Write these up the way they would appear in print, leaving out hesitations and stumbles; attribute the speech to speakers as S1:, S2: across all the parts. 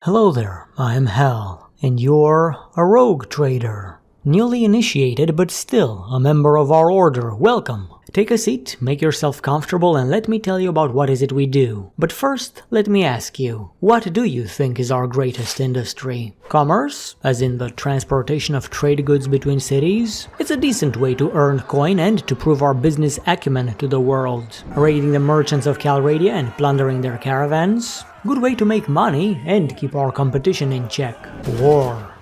S1: Hello there, I'm Hal, and you're a rogue trader. Newly initiated, but still a member of our order, welcome. Take a seat, make yourself comfortable, and let me tell you about what is it we do. But first, let me ask you, what do you think is our greatest industry? Commerce, as in the transportation of trade goods between cities? It's a decent way to earn coin and to prove our business acumen to the world. Raiding the merchants of Calradia and plundering their caravans? Good way to make money and keep our competition in check. War.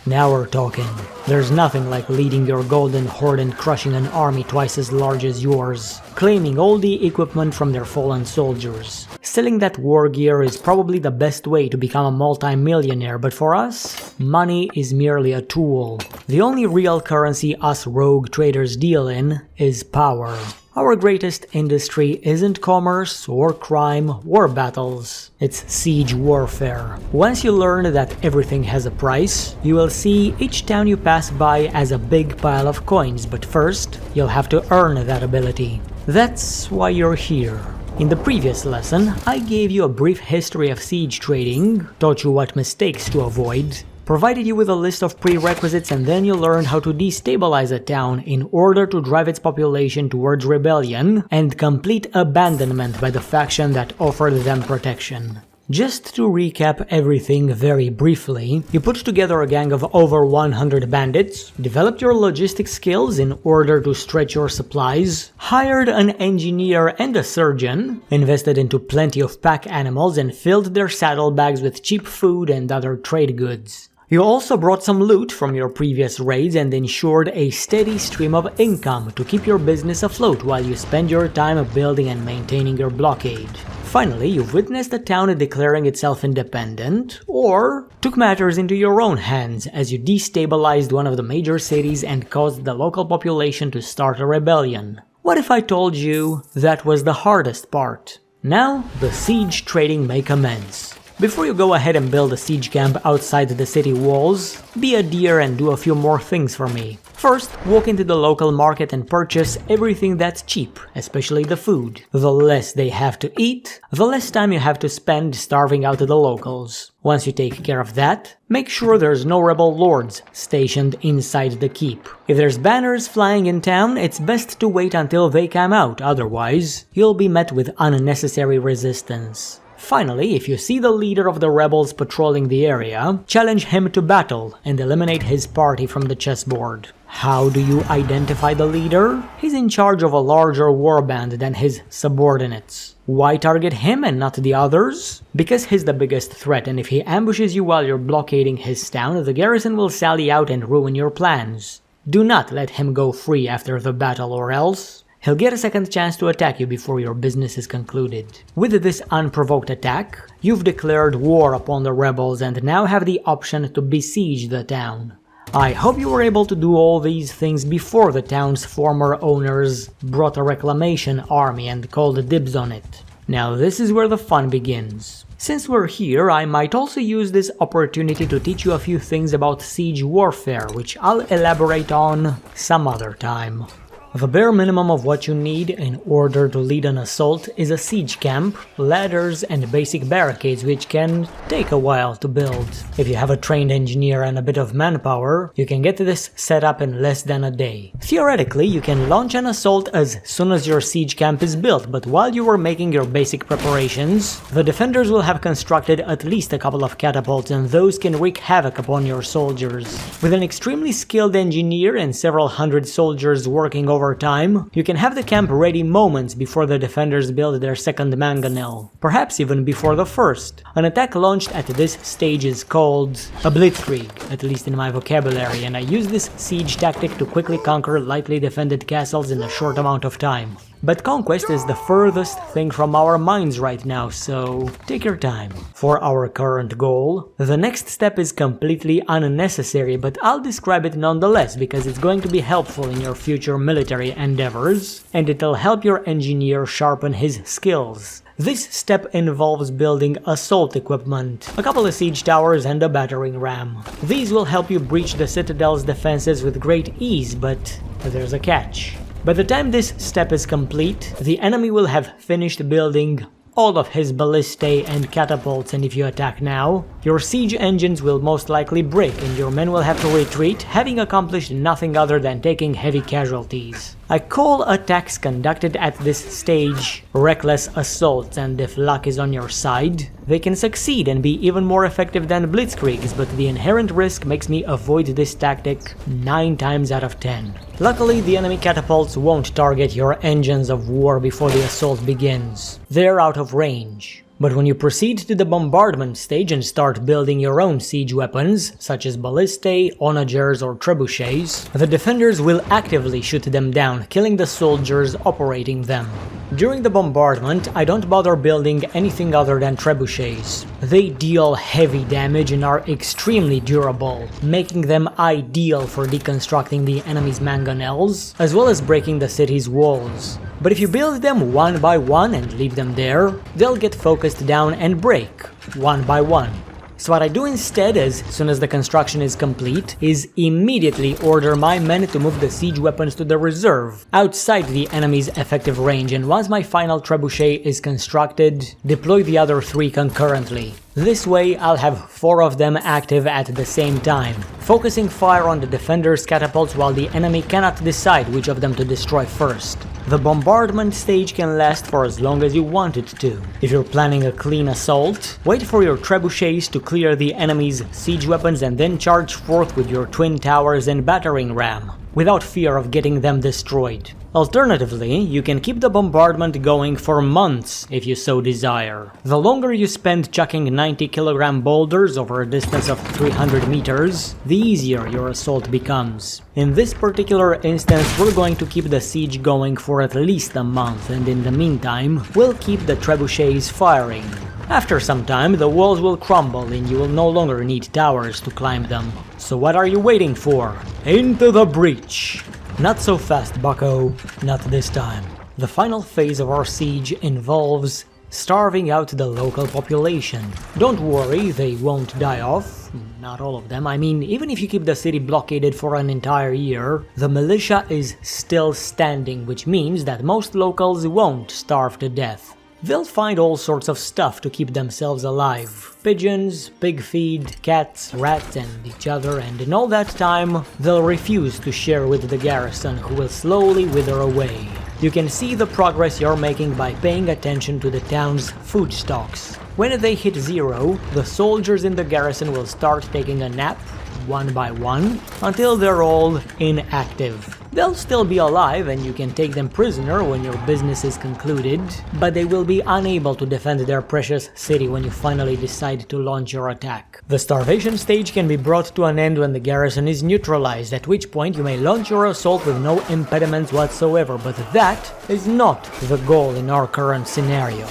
S1: Now we're talking. There's nothing like leading your golden horde and crushing an army twice as large as yours, claiming all the equipment from their fallen soldiers. Selling that war gear is probably the best way to become a multi-millionaire, but for us, money is merely a tool. The only real currency us rogue traders deal in is power. Our greatest industry isn't commerce, or crime, or battles. It's siege warfare. Once you learn that everything has a price, you will see each town you pass by as a big pile of coins, but first, you'll have to earn that ability. That's why you're here. In the previous lesson, I gave you a brief history of siege trading, taught you what mistakes to avoid, provided you with a list of prerequisites, and then you learned how to destabilize a town in order to drive its population towards rebellion and complete abandonment by the faction that offered them protection. Just to recap everything very briefly, you put together a gang of over 100 bandits, developed your logistic skills in order to stretch your supplies, hired an engineer and a surgeon, invested into plenty of pack animals and filled their saddlebags with cheap food and other trade goods. You also brought some loot from your previous raids and ensured a steady stream of income to keep your business afloat while you spend your time building and maintaining your blockade. Finally, you've witnessed a town declaring itself independent, or took matters into your own hands as you destabilized one of the major cities and caused the local population to start a rebellion. What if I told you that was the hardest part? Now, the siege trading may commence. Before you go ahead and build a siege camp outside the city walls, be a dear and do a few more things for me. First, walk into the local market and purchase everything that's cheap, especially the food. The less they have to eat, the less time you have to spend starving out the locals. Once you take care of that, make sure there's no rebel lords stationed inside the keep. If there's banners flying in town, it's best to wait until they come out, otherwise, you'll be met with unnecessary resistance. Finally, if you see the leader of the rebels patrolling the area, challenge him to battle and eliminate his party from the chessboard. How do you identify the leader? He's in charge of a larger warband than his subordinates. Why target him and not the others? Because he's the biggest threat, and if he ambushes you while you're blockading his town, the garrison will sally out and ruin your plans. Do not let him go free after the battle, or else he'll get a second chance to attack you before your business is concluded. With this unprovoked attack, you've declared war upon the rebels and now have the option to besiege the town. I hope you were able to do all these things before the town's former owners brought a reclamation army and called dibs on it. Now this is where the fun begins. Since we're here, I might also use this opportunity to teach you a few things about siege warfare, which I'll elaborate on some other time. The bare minimum of what you need in order to lead an assault is a siege camp, ladders, and basic barricades, which can take a while to build. If you have a trained engineer and a bit of manpower, you can get this set up in less than a day. Theoretically, you can launch an assault as soon as your siege camp is built, but while you are making your basic preparations, the defenders will have constructed at least a couple of catapults, and those can wreak havoc upon your soldiers. With an extremely skilled engineer and several hundred soldiers working over time, you can have the camp ready moments before the defenders build their second mangonel, perhaps even before the first. An attack launched at this stage is called a Blitzkrieg, at least in my vocabulary, and I use this siege tactic to quickly conquer lightly defended castles in a short amount of time. But conquest is the furthest thing from our minds right now, so take your time. For our current goal, the next step is completely unnecessary, but I'll describe it nonetheless because it's going to be helpful in your future military endeavors, and it'll help your engineer sharpen his skills. This step involves building assault equipment, a couple of siege towers and a battering ram. These will help you breach the citadel's defenses with great ease, but there's a catch. By the time this step is complete, the enemy will have finished building all of his ballistae and catapults, and if you attack now, your siege engines will most likely break and your men will have to retreat, having accomplished nothing other than taking heavy casualties. I call attacks conducted at this stage reckless assaults, and if luck is on your side, they can succeed and be even more effective than Blitzkriegs, but the inherent risk makes me avoid this tactic 9 times out of 10. Luckily, the enemy catapults won't target your engines of war before the assault begins. They're out of range. But when you proceed to the bombardment stage and start building your own siege weapons, such as ballistae, onagers or trebuchets, the defenders will actively shoot them down, killing the soldiers operating them. During the bombardment, I don't bother building anything other than trebuchets. They deal heavy damage and are extremely durable, making them ideal for deconstructing the enemy's mangonels, as well as breaking the city's walls. But if you build them one by one and leave them there, they'll get focused down and break, one by one. So what I do instead, as soon as the construction is complete, is immediately order my men to move the siege weapons to the reserve, outside the enemy's effective range, and once my final trebuchet is constructed, deploy the other 3 concurrently. This way I'll have 4 of them active at the same time, focusing fire on the defender's catapults while the enemy cannot decide which of them to destroy first. The bombardment stage can last for as long as you want it to. If you're planning a clean assault, wait for your trebuchets to clear the enemy's siege weapons and then charge forth with your twin towers and battering ram, without fear of getting them destroyed. Alternatively, you can keep the bombardment going for months if you so desire. The longer you spend chucking 90-kilogram boulders over a distance of 300 meters, the easier your assault becomes. In this particular instance, we're going to keep the siege going for at least a month, and in the meantime, we'll keep the trebuchets firing. After some time, the walls will crumble and you will no longer need towers to climb them. So what are you waiting for? Into the breach! Not so fast, bucko. Not this time. The final phase of our siege involves starving out the local population. Don't worry, they won't die off. Not all of them. I mean, even if you keep the city blockaded for an entire year, the militia is still standing, which means that most locals won't starve to death. They'll find all sorts of stuff to keep themselves alive. Pigeons, pig feed, cats, rats, and each other, and in all that time, they'll refuse to share with the garrison, who will slowly wither away. You can see the progress you're making by paying attention to the town's food stocks. When they hit 0, the soldiers in the garrison will start taking a nap, one by one, until they're all inactive. They'll still be alive and you can take them prisoner when your business is concluded, but they will be unable to defend their precious city when you finally decide to launch your attack. The starvation stage can be brought to an end when the garrison is neutralized, at which point you may launch your assault with no impediments whatsoever, but that is not the goal in our current scenario.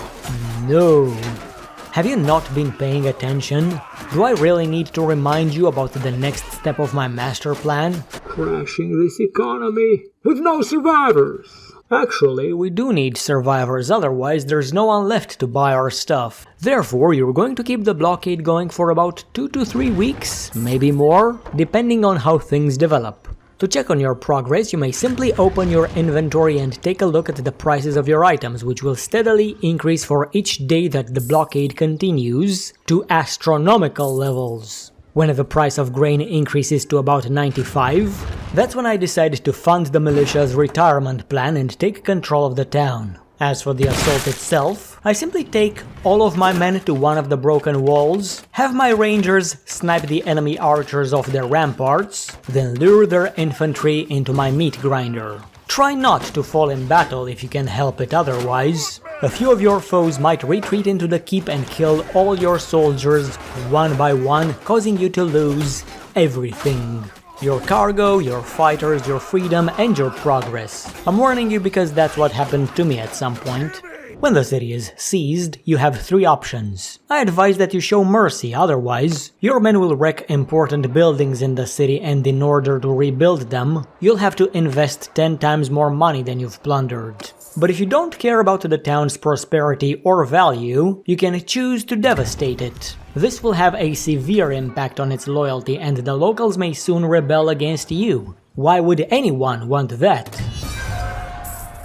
S1: No. Have you not been paying attention? Do I really need to remind you about the next step of my master plan?
S2: Crashing this economy with no survivors!
S1: Actually, we do need survivors, otherwise there's no one left to buy our stuff. Therefore, you're going to keep the blockade going for about 2 to 3 weeks, maybe more, depending on how things develop. To check on your progress, you may simply open your inventory and take a look at the prices of your items, which will steadily increase for each day that the blockade continues to astronomical levels. When the price of grain increases to about 95, that's when I decide to fund the militia's retirement plan and take control of the town. As for the assault itself, I simply take all of my men to one of the broken walls, have my rangers snipe the enemy archers off their ramparts, then lure their infantry into my meat grinder. Try not to fall in battle if you can help it otherwise. A few of your foes might retreat into the keep and kill all your soldiers one by one, causing you to lose everything. Your cargo, your fighters, your freedom, and your progress. I'm warning you because that's what happened to me at some point. When the city is seized, you have 3 options. I advise that you show mercy, otherwise, your men will wreck important buildings in the city, and in order to rebuild them, you'll have to invest 10 times more money than you've plundered. But if you don't care about the town's prosperity or value, you can choose to devastate it. This will have a severe impact on its loyalty, and the locals may soon rebel against you. Why would anyone want that?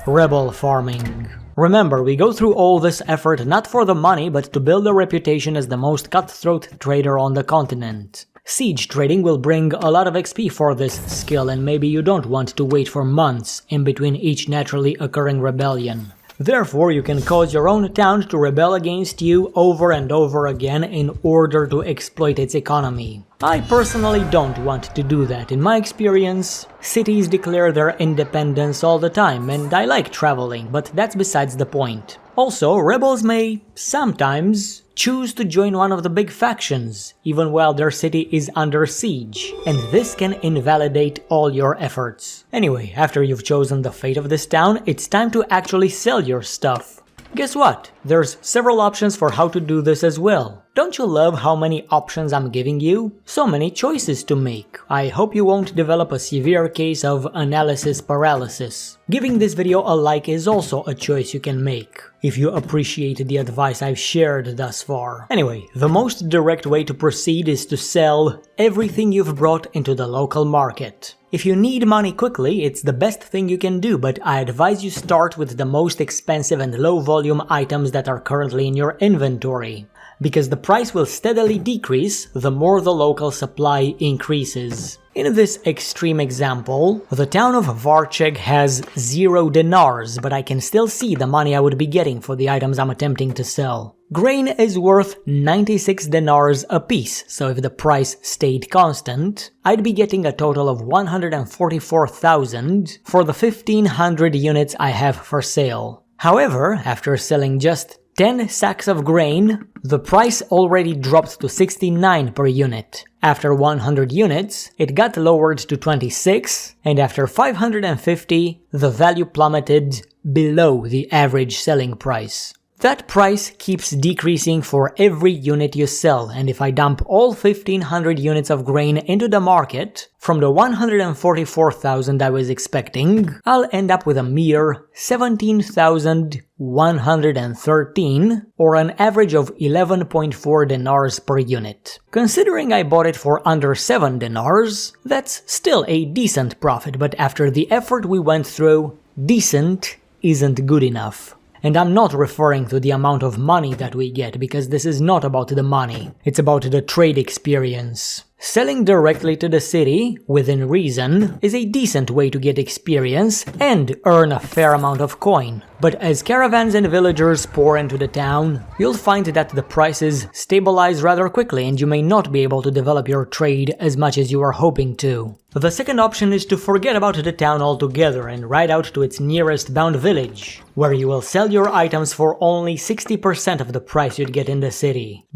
S1: Rebel farming. Remember, we go through all this effort not for the money, but to build a reputation as the most cutthroat trader on the continent. Siege trading will bring a lot of XP for this skill, and maybe you don't want to wait for months in between each naturally occurring rebellion. Therefore, you can cause your own town to rebel against you over and over again in order to exploit its economy. I personally don't want to do that. In my experience, cities declare their independence all the time, and I like traveling, but that's besides the point. Also, rebels may sometimes choose to join one of the big factions, even while their city is under siege, and this can invalidate all your efforts. Anyway, after you've chosen the fate of this town, it's time to actually sell your stuff. Guess what? There's several options for how to do this as well. Don't you love how many options I'm giving you? So many choices to make. I hope you won't develop a severe case of analysis paralysis. Giving this video a like is also a choice you can make, if you appreciate the advice I've shared thus far. Anyway, the most direct way to proceed is to sell everything you've brought into the local market. If you need money quickly, it's the best thing you can do, but I advise you start with the most expensive and low volume items that are currently in your inventory, because the price will steadily decrease the more the local supply increases. In this extreme example, the town of Varcheg has 0 dinars, but I can still see the money I would be getting for the items I'm attempting to sell. Grain is worth 96 dinars a piece, so if the price stayed constant, I'd be getting a total of 144,000 for the 1500 units I have for sale. However, after selling just 10 sacks of grain, the price already dropped to 69 per unit. After 100 units, it got lowered to 26, and after 550, the value plummeted below the average selling price. That price keeps decreasing for every unit you sell, and if I dump all 1500 units of grain into the market, from the 144,000 I was expecting, I'll end up with a mere 17,113, or an average of 11.4 dinars per unit. Considering I bought it for under 7 dinars, that's still a decent profit, but after the effort we went through, decent isn't good enough. And I'm not referring to the amount of money that we get, because this is not about the money, it's about the trade experience. Selling directly to the city, within reason, is a decent way to get experience and earn a fair amount of coin. But as caravans and villagers pour into the town, you'll find that the prices stabilize rather quickly and you may not be able to develop your trade as much as you are hoping to. The second option is to forget about the town altogether and ride out to its nearest bound village, where you will sell your items for only 60% of the price you'd get in the city. ...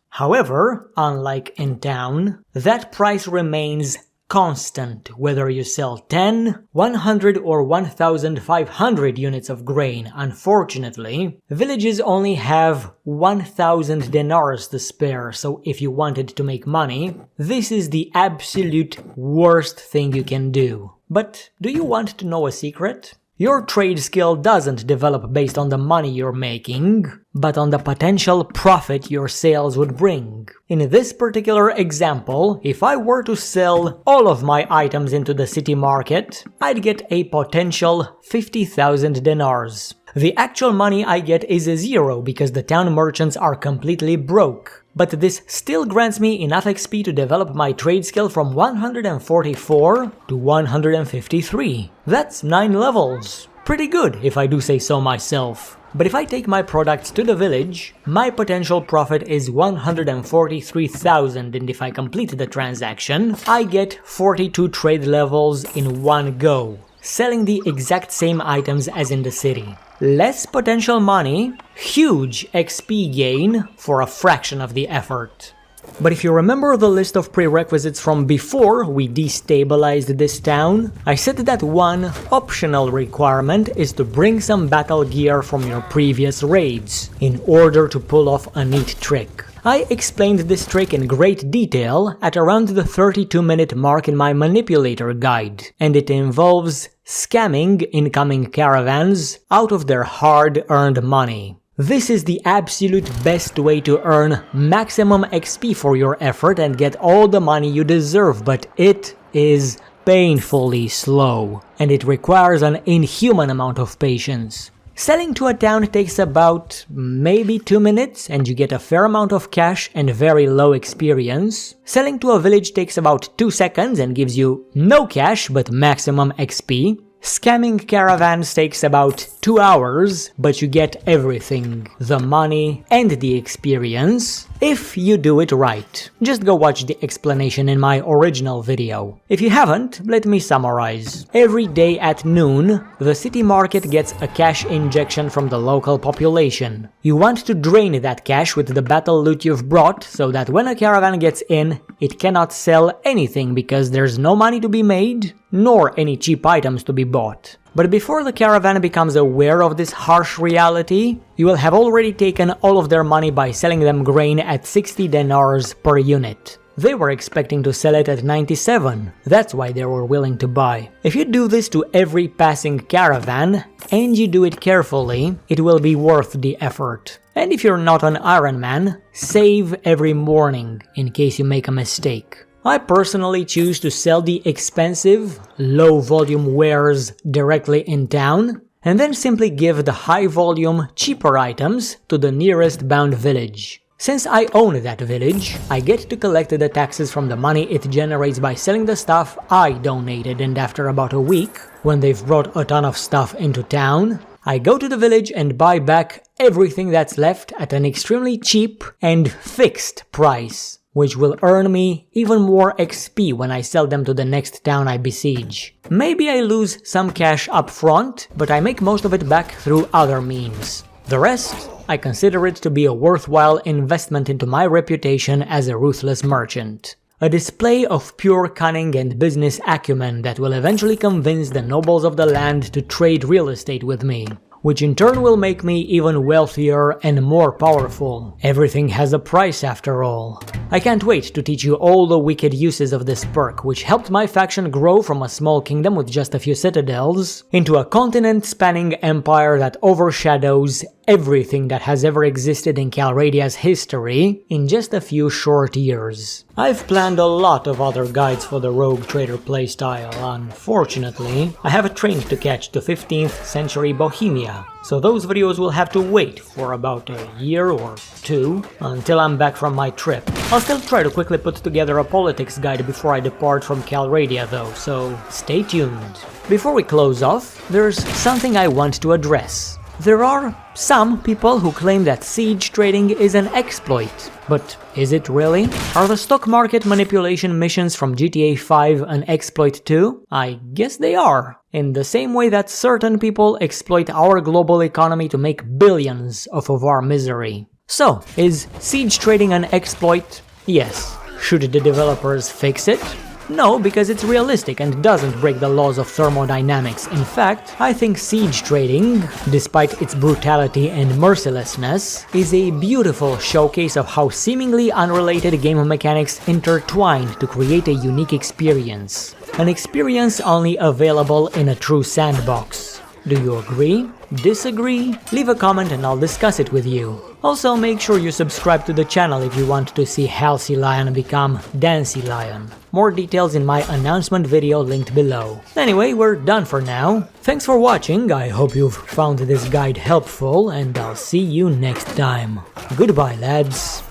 S1: However, unlike in town, that price remains constant whether you sell 10, 100 or 1,500 units of grain. Unfortunately, villages only have 1,000 dinars to spare, so if you wanted to make money, this is the absolute worst thing you can do. But do you want to know a secret? Your trade skill doesn't develop based on the money you're making, but on the potential profit your sales would bring. In this particular example, if I were to sell all of my items into the city market, I'd get a potential 50,000 dinars. The actual money I get is 0 because the town merchants are completely broke. But this still grants me enough XP to develop my trade skill from 144 to 153. That's 9 levels. Pretty good, if I do say so myself. But if I take my products to the village, my potential profit is 143,000, and if I complete the transaction, I get 42 trade levels in one go, selling the exact same items as in the city. Less potential money, huge XP gain for a fraction of the effort. But if you remember the list of prerequisites from before we destabilized this town, I said that one optional requirement is to bring some battle gear from your previous raids, in order to pull off a neat trick. I explained this trick in great detail at around the 32-minute mark in my manipulator guide, and it involves scamming incoming caravans out of their hard-earned money. This is the absolute best way to earn maximum XP for your effort and get all the money you deserve, but it is painfully slow, and it requires an inhuman amount of patience. Selling to a town takes about maybe 2 minutes and you get a fair amount of cash and very low experience. Selling to a village takes about 2 seconds and gives you no cash but maximum XP. Scamming caravans takes about 2 hours, but you get everything, the money and the experience, if you do it right. Just go watch the explanation in my original video. If you haven't, let me summarize. Every day at noon, the city market gets a cash injection from the local population. You want to drain that cash with the battle loot you've brought, so that when a caravan gets in, it cannot sell anything because there's no money to be made, nor any cheap items to be bought. But before the caravan becomes aware of this harsh reality, you will have already taken all of their money by selling them grain at 60 dinars per unit. They were expecting to sell it at 97, that's why they were willing to buy. If you do this to every passing caravan, and you do it carefully, it will be worth the effort. And if you're not an Iron Man, save every morning in case you make a mistake. I personally choose to sell the expensive, low-volume wares directly in town, and then simply give the high-volume, cheaper items to the nearest bound village. Since I own that village, I get to collect the taxes from the money it generates by selling the stuff I donated, and after about a week, when they've brought a ton of stuff into town, I go to the village and buy back everything that's left at an extremely cheap and fixed price, which will earn me even more XP when I sell them to the next town I besiege. Maybe I lose some cash up front, but I make most of it back through other means. The rest, I consider it to be a worthwhile investment into my reputation as a ruthless merchant. A display of pure cunning and business acumen that will eventually convince the nobles of the land to trade real estate with me, which in turn will make me even wealthier and more powerful. Everything has a price after all. I can't wait to teach you all the wicked uses of this perk, which helped my faction grow from a small kingdom with just a few citadels into a continent-spanning empire that overshadows everything that has ever existed in Calradia's history in just a few short years. I've planned a lot of other guides for the Rogue Trader playstyle. Unfortunately, I have a train to catch to 15th century Bohemia, so those videos will have to wait for about a year or two until I'm back from my trip. I'll still try to quickly put together a politics guide before I depart from Calradia though, so stay tuned. Before we close off, there's something I want to address. There are some people who claim that siege trading is an exploit, but is it really? Are the stock market manipulation missions from GTA 5 an exploit too? I guess they are, in the same way that certain people exploit our global economy to make billions off of our misery. So, is siege trading an exploit? Yes. Should the developers fix it? No, because it's realistic and doesn't break the laws of thermodynamics. In fact, I think siege trading, despite its brutality and mercilessness, is a beautiful showcase of how seemingly unrelated game mechanics intertwine to create a unique experience. An experience only available in a true sandbox. Do you agree? Disagree? Leave a comment and I'll discuss it with you. Also, make sure you subscribe to the channel if you want to see Halsey Lion become Dancy Lion. More details in my announcement video linked below. Anyway, we're done for now. Thanks for watching, I hope you've found this guide helpful, and I'll see you next time. Goodbye, lads.